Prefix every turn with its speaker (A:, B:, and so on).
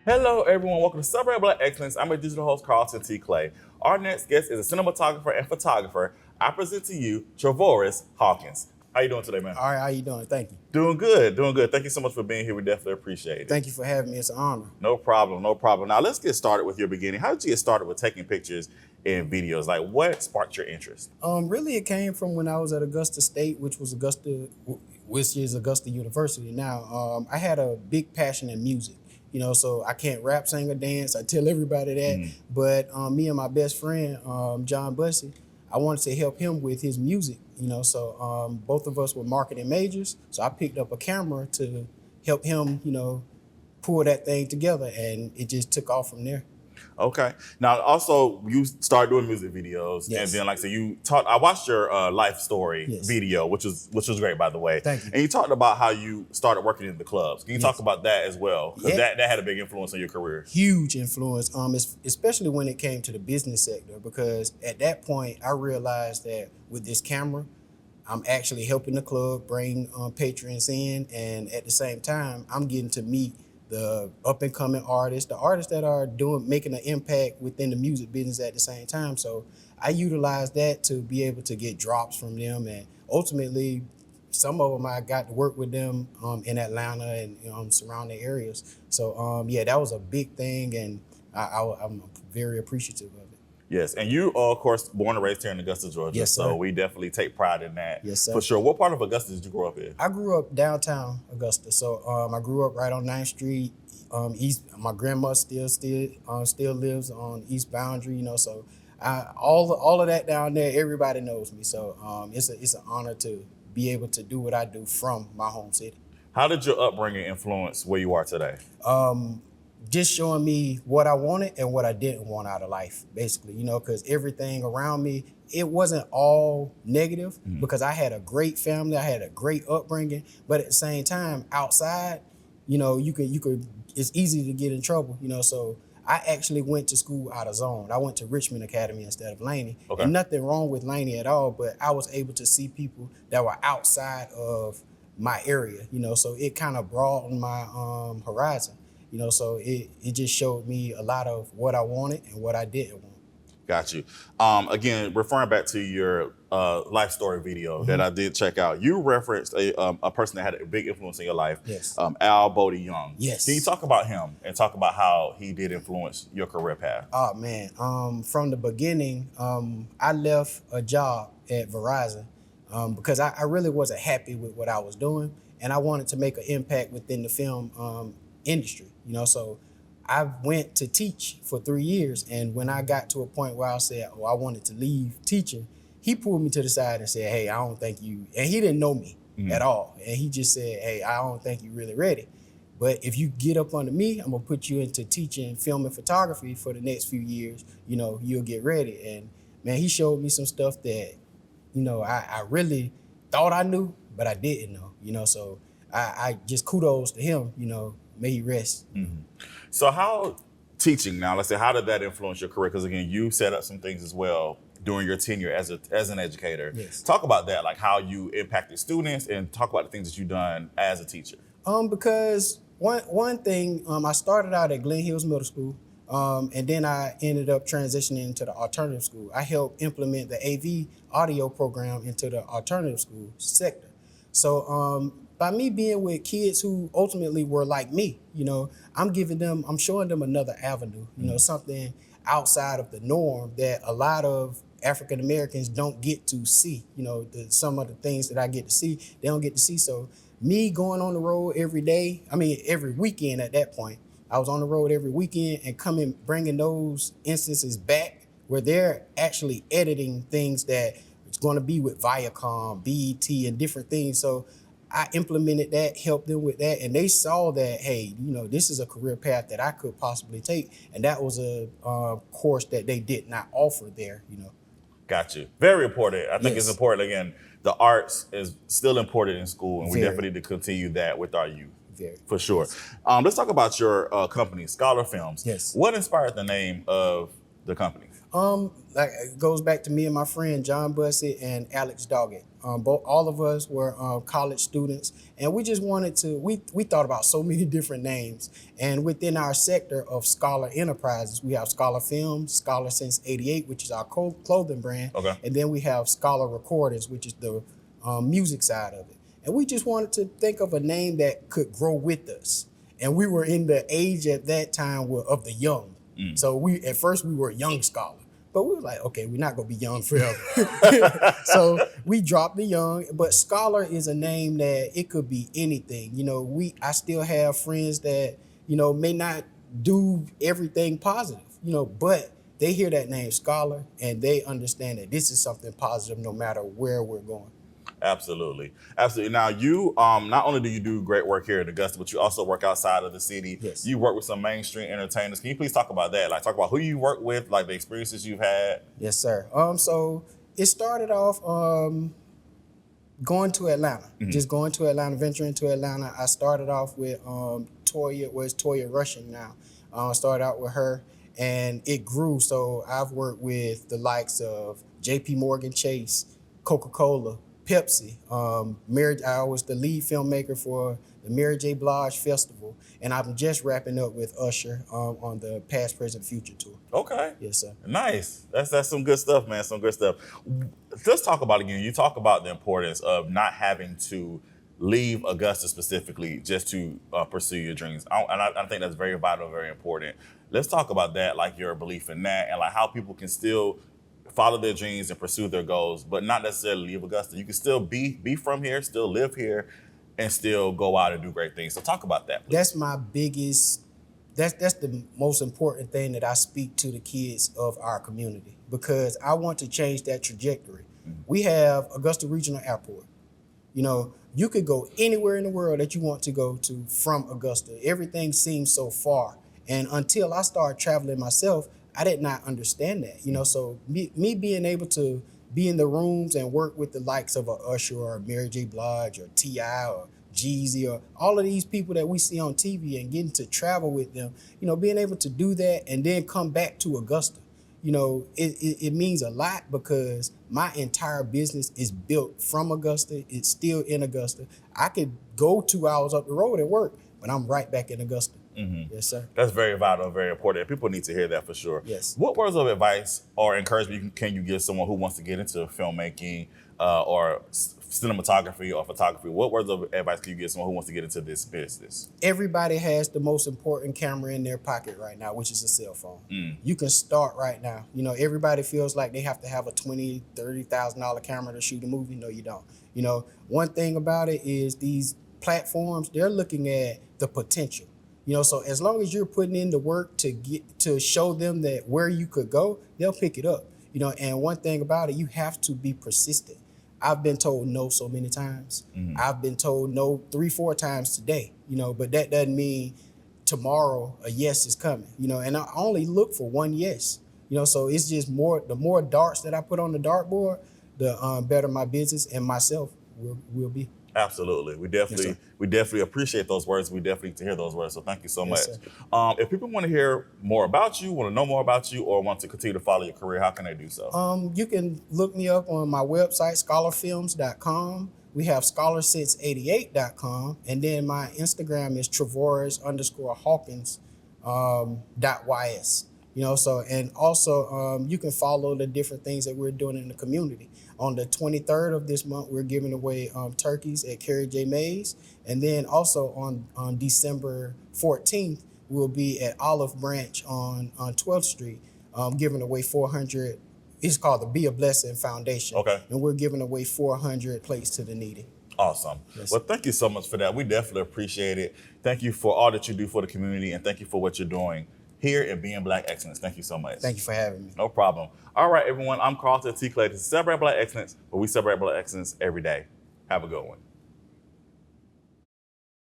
A: Hello, everyone. Welcome to Celebrate Black Excellence. I'm your digital host, Carlton T. Clay. Our next guest is a cinematographer and photographer. I present to you Travoris Hawkins. How you doing today, man?
B: All right, how you doing? Thank you.
A: Doing good, doing good. Thank you so much for being here. We definitely appreciate it.
B: Thank you for having me. It's an honor.
A: No problem, no problem. Now, let's get started with your beginning. How did you get started with taking pictures and videos? Like, what sparked your interest?
B: Really, it came from when I was at Augusta State, which is Augusta University. Now, I had a big passion in music. So I can't rap, sing, or dance. I tell everybody that. But me and my best friend, John Bussey, I wanted to help him with his music. So both of us were marketing majors. So I picked up a camera to help him, pull that thing together, and it just took off from there.
A: Okay. Now, also, you started doing music videos,
B: Yes.
A: and then, like I said, you taught. I watched your life story
B: Yes.
A: video, which was great, by the way.
B: Thank you.
A: And you talked about how you started working in the clubs. Can you talk about that as well? Because
B: Yeah.
A: that had a big influence on your career.
B: Huge influence, especially when it came to the business sector, because at that point I realized that with this camera, I'm actually helping the club bring patrons in, and at the same time, I'm getting to meet the up and coming artists, the artists that are making an impact within the music business at the same time. So I utilized that to be able to get drops from them, and ultimately, some of them I got to work with them in Atlanta and surrounding areas. So yeah, that was a big thing, and I'm very appreciative of it.
A: Yes, and you are, of course, born and raised here in Augusta, Georgia.
B: Yes, sir.
A: So we definitely take pride in that.
B: Yes, sir.
A: For sure. What part of Augusta did you grow up in?
B: I grew up downtown Augusta, so I grew up right on 9th Street, East. My grandma still lives on East Boundary, so all of that down there, everybody knows me. So it's an honor to be able to do what I do from my home city.
A: How did your upbringing influence where you are today?
B: Just showing me what I wanted and what I didn't want out of life, basically, because everything around me, it wasn't all negative, because I had a great family, I had a great upbringing, but at the same time, outside, you could, it's easy to get in trouble, so I actually went to school out of zone. I went to Richmond Academy instead of Laney.
A: Okay.
B: And nothing wrong with Laney at all, but I was able to see people that were outside of my area, so it kind of broadened my horizon. So it just showed me a lot of what I wanted and what I didn't want.
A: Got you. Again, referring back to your life story video that I did check out, you referenced a person that had a big influence in your life.
B: Yes.
A: Al Bodie Young.
B: Yes.
A: Can you talk about him and talk about how he did influence your career path?
B: Oh man, from the beginning, I left a job at Verizon because I really wasn't happy with what I was doing, and I wanted to make an impact within the film industry. So I went to teach for 3 years, and when I got to a point where I said, I wanted to leave teaching, he pulled me to the side and said, hey, I don't think you, and he didn't know me at all, and he just said, hey, I don't think you're really ready. But if you get up under me, I'm gonna put you into teaching film and photography for the next few years, you'll get ready. And man, he showed me some stuff that, I really thought I knew, but I didn't know, so I just kudos to him, may he rest.
A: So how teaching now, let's say, how did that influence your career? Because again, you set up some things as well during your tenure as an educator.
B: Yes.
A: Talk about that, like how you impacted students, and talk about the things that you've done as a teacher.
B: Because one thing, I started out at Glen Hills Middle School, and then I ended up transitioning into the alternative school. I helped implement the AV audio program into the alternative school sector. So by me being with kids who ultimately were like me, I'm showing them another avenue, something outside of the norm that a lot of African Americans don't get to see. Some of the things that I get to see, they don't get to see. So me going on the road every weekend at that point, I was on the road every weekend and bringing those instances back where they're actually editing things that it's going to be with Viacom, BET, and different things. So I implemented that, helped them with that, and they saw that, hey, this is a career path that I could possibly take, and that was a course that they did not offer there,
A: Got you. Very important. I think
B: Yes.
A: it's important. Again, the arts is still important in school, and we
B: Very.
A: definitely need to continue that with our youth.
B: Very.
A: For sure. Let's talk about your company, Scholar Films.
B: Yes.
A: What inspired the name of the company?
B: Like it goes back to me and my friend John Bussett and Alex Doggett. All of us were college students, and we just wanted to. We thought about so many different names, and within our sector of Scholar Enterprises, we have Scholar Films, Scholar Since '88, which is our clothing brand,
A: Okay.
B: and then we have Scholar Recordings, which is the music side of it. And we just wanted to think of a name that could grow with us. And we were in the age at that time of the young. So at first we were young Scholar, but we were like, okay, we're not gonna be young forever. So we dropped the young, but Scholar is a name that it could be anything. I still have friends that, may not do everything positive, but they hear that name Scholar and they understand that this is something positive no matter where we're going.
A: Absolutely. Absolutely. Now, you not only do you do great work here at Augusta, but you also work outside of the city.
B: Yes.
A: You work with some mainstream entertainers. Can you please talk about that? Like, talk about who you work with, like the experiences you've had.
B: Yes, sir. So it started off going to Atlanta, just going to Atlanta, venturing to Atlanta. I started off with Toya Rushing now. Started out with her, and it grew. So I've worked with the likes of J.P. Morgan Chase, Coca-Cola, Pepsi. I was the lead filmmaker for the Mary J. Blige Festival, and I'm just wrapping up with Usher on the Past, Present, Future tour.
A: Okay.
B: Yes, sir.
A: Nice. That's some good stuff, man. Some good stuff. Let's talk about it again. You talk about the importance of not having to leave Augusta specifically just to pursue your dreams. I think that's very vital, very important. Let's talk about that, like your belief in that, and like how people can still follow their dreams and pursue their goals, but not necessarily leave Augusta. You can still be from here, still live here, and still go out and do great things. So talk about that, please.
B: That's my biggest, that's the most important thing that I speak to the kids of our community, because I want to change that trajectory. We have Augusta Regional Airport. You could go anywhere in the world that you want to go to from Augusta. Everything seems so far. And until I started traveling myself, I did not understand that, so me being able to be in the rooms and work with the likes of a Usher or a Mary J. Blige or T.I. or Jeezy or all of these people that we see on TV and getting to travel with them, being able to do that and then come back to Augusta, it means a lot, because my entire business is built from Augusta. It's still in Augusta. I could go 2 hours up the road and work, but I'm right back in Augusta. Yes, sir.
A: That's very vital, very important. People need to hear that for sure.
B: Yes.
A: What words of advice or encouragement can you give someone who wants to get into filmmaking or cinematography or photography? What words of advice can you give someone who wants to get into this business?
B: Everybody has the most important camera in their pocket right now, which is a cell phone. You can start right now. Everybody feels like they have to have a $20,000, $30,000 camera to shoot a movie. No, you don't. One thing about it is these platforms, they're looking at the potential. So as long as you're putting in the work to show them that where you could go, they'll pick it up. And one thing about it, you have to be persistent. I've been told no so many times. I've been told no 3-4 times today, but that doesn't mean tomorrow a yes is coming, and I only look for one yes, so it's just the more darts that I put on the dartboard, the better my business and myself will be.
A: Absolutely. We definitely appreciate those words. We definitely need to hear those words. So thank you so much.
B: Yes,
A: If people want to hear more about you, want to know more about you, or want to continue to follow your career, how can they do so?
B: You can look me up on my website, scholarfilms.com. We have scholarsince88.com. And then my Instagram is Travoris_Hawkins .ys. And also you can follow the different things that we're doing in the community. On the 23rd of this month, we're giving away turkeys at Carrie J. Mays. And then also on December 14th, we'll be at Olive Branch on 12th Street, giving away 400. It's called the Be a Blessing Foundation.
A: Okay.
B: And we're giving away 400 plates to the needy.
A: Awesome.
B: Yes.
A: Well, thank you so much for that. We definitely appreciate it. Thank you for all that you do for the community, and thank you for what you're doing here at Being Black Excellence. Thank you so much.
B: Thank you for having me.
A: No problem. All right, everyone. I'm Carlton T. Clay. This is Celebrate Black Excellence, where we celebrate Black Excellence every day. Have a good one.